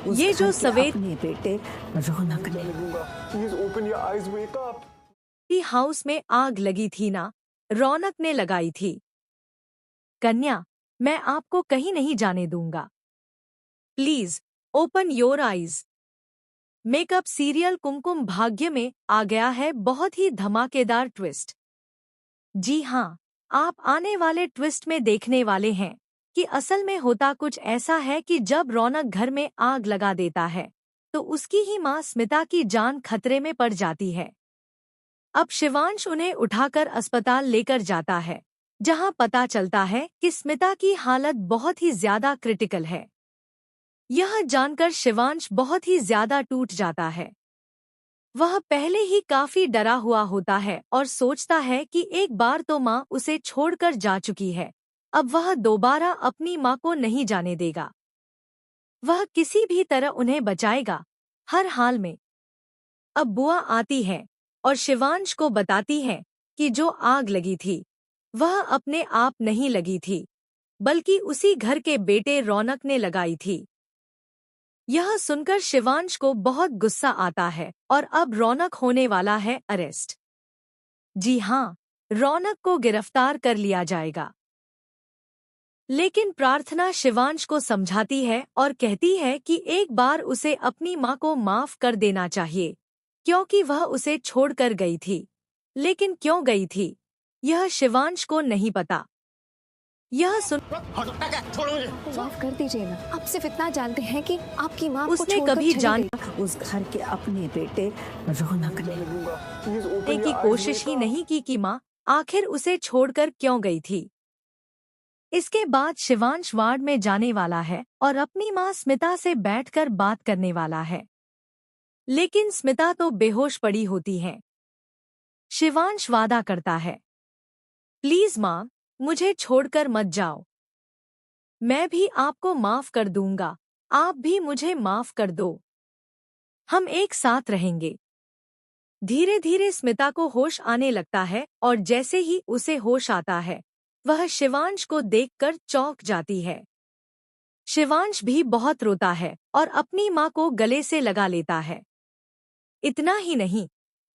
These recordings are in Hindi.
उस ये जो घर के सवेरे अपने बेटे रौनक ने Please open your eyes, wake up. House में आग लगी थी ना, रौनक ने लगाई थी। कन्या, मैं आपको कहीं नहीं जाने दूंगा। Please open your eyes. Makeup serial Kumkum Bhagya में आ गया है बहुत ही धमाकेदार ट्विस्ट। जी हाँ, आप आने वाले ट्विस्ट में देखने वाले हैं कि असल में होता कुछ ऐसा है कि जब रौनक घर में आग लगा देता है तो उसकी ही मां स्मिता की जान खतरे में पड़ जाती है। अब शिवांश उन्हें उठाकर अस्पताल लेकर जाता है, जहां पता चलता है कि स्मिता की हालत बहुत ही ज्यादा क्रिटिकल है। यह जानकर शिवांश बहुत ही ज्यादा टूट जाता है। वह पहले ही काफी डरा हुआ होता है और सोचता है कि एक बार तो माँ उसे छोड़कर जा चुकी है, अब वह दोबारा अपनी माँ को नहीं जाने देगा। वह किसी भी तरह उन्हें बचाएगा, हर हाल में। अब बुआ आती है और शिवांश को बताती है कि जो आग लगी थी वह अपने आप नहीं लगी थी, बल्कि उसी घर के बेटे रौनक ने लगाई थी। यह सुनकर शिवांश को बहुत गुस्सा आता है और अब रौनक होने वाला है अरेस्ट। जी हाँ, रौनक को गिरफ्तार कर लिया जाएगा। लेकिन प्रार्थना शिवांश को समझाती है और कहती है कि एक बार उसे अपनी माँ को माफ कर देना चाहिए, क्योंकि वह उसे छोड़कर गई थी। लेकिन क्यों गई थी, यह शिवांश को नहीं पता। यह सुन माफ कर दीजिए ना, आप सिर्फ इतना जानते हैं कि आपकी माँ आपको उसने छोड़कर कभी चली जान गई। उस घर के अपने बेटे रौनक ने Please open करने की your eyes, कोशिश wake ही up. नहीं की कि माँ आखिर उसे छोड़कर क्यों गई थी। इसके बाद शिवांश वार्ड में जाने वाला है और अपनी माँ स्मिता से बैठकर बात करने वाला है। लेकिन स्मिता तो बेहोश पड़ी होती है। शिवांश वादा करता है, प्लीज माँ, मुझे छोड़कर मत जाओ। मैं भी आपको माफ कर दूंगा, आप भी मुझे माफ कर दो। हम एक साथ रहेंगे। धीरे धीरे स्मिता को होश आने लगता है और जैसे ही उसे होश आता है वह शिवांश को देखकर चौंक जाती है। शिवांश भी बहुत रोता है और अपनी माँ को गले से लगा लेता है। इतना ही नहीं,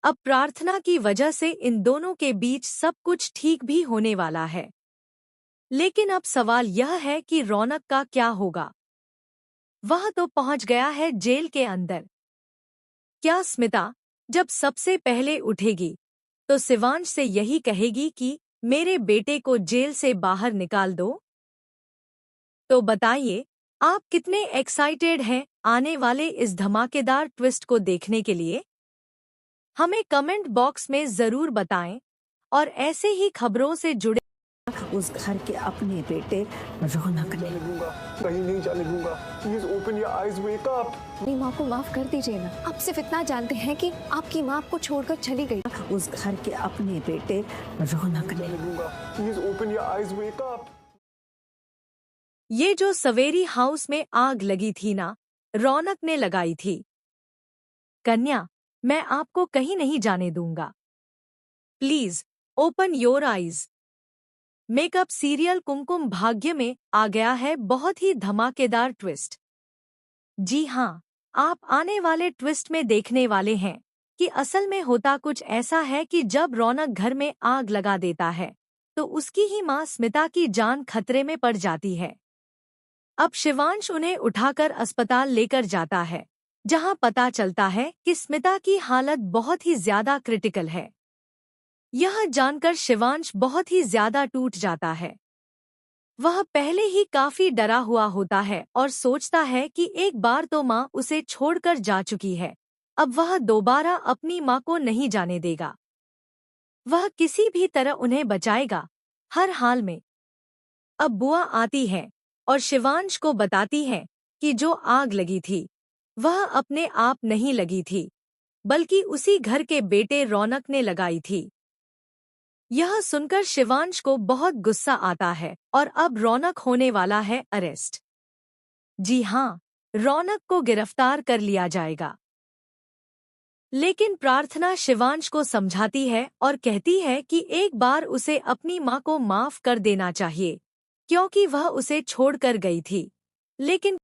अब प्रार्थना की वजह से इन दोनों के बीच सब कुछ ठीक भी होने वाला है। लेकिन अब सवाल यह है कि रौनक का क्या होगा। वह तो पहुंच गया है जेल के अंदर। क्या स्मिता जब सबसे पहले उठेगी तो शिवांश से यही कहेगी कि मेरे बेटे को जेल से बाहर निकाल दो? तो बताइए, आप कितने एक्साइटेड हैं आने वाले इस धमाकेदार ट्विस्ट को देखने के लिए? हमें कमेंट बॉक्स में जरूर बताएं और ऐसे ही खबरों से जुड़े उस घर के अपने बेटे रौनक ने कहीं नहीं जाने दूंगा। Please open your eyes, wake up. अपनी माँ को माफ कर दीजिए ना, आप सिर्फ इतना जानते हैं कि आपकी माँ आपको छोड़कर चली गई। उस घर के अपने बेटे रौनक ने Please open your eyes, wake up. ये जो सवेरी हाउस में आग लगी थी ना, रौनक ने लगाई थी। कन्या, मैं आपको कहीं नहीं जाने दूंगा। Please open your eyes. Makeup serial Kumkum Bhagya में आ गया है बहुत ही धमाकेदार ट्विस्ट। जी हाँ, आप आने वाले ट्विस्ट में देखने वाले हैं कि असल में होता कुछ ऐसा है कि जब रौनक घर में आग लगा देता है तो उसकी ही मां स्मिता की जान खतरे में पड़ जाती है। अब शिवांश उन्हें उठाकर अस्पताल लेकर जाता है, जहां पता चलता है कि स्मिता की हालत बहुत ही ज्यादा क्रिटिकल है। यह जानकर शिवांश बहुत ही ज्यादा टूट जाता है। वह पहले ही काफी डरा हुआ होता है और सोचता है कि एक बार तो माँ उसे छोड़कर जा चुकी है, अब वह दोबारा अपनी माँ को नहीं जाने देगा। वह किसी भी तरह उन्हें बचाएगा, हर हाल में। अब बुआ आती है और शिवांश को बताती है कि जो आग लगी थी वह अपने आप नहीं लगी थी, बल्कि उसी घर के बेटे रौनक ने लगाई थी। यह सुनकर शिवांश को बहुत गुस्सा आता है और अब रौनक होने वाला है अरेस्ट। जी हाँ, रौनक को गिरफ्तार कर लिया जाएगा। लेकिन प्रार्थना शिवांश को समझाती है और कहती है कि एक बार उसे अपनी माँ को माफ कर देना चाहिए, क्योंकि वह उसे छोड़कर गई थी। लेकिन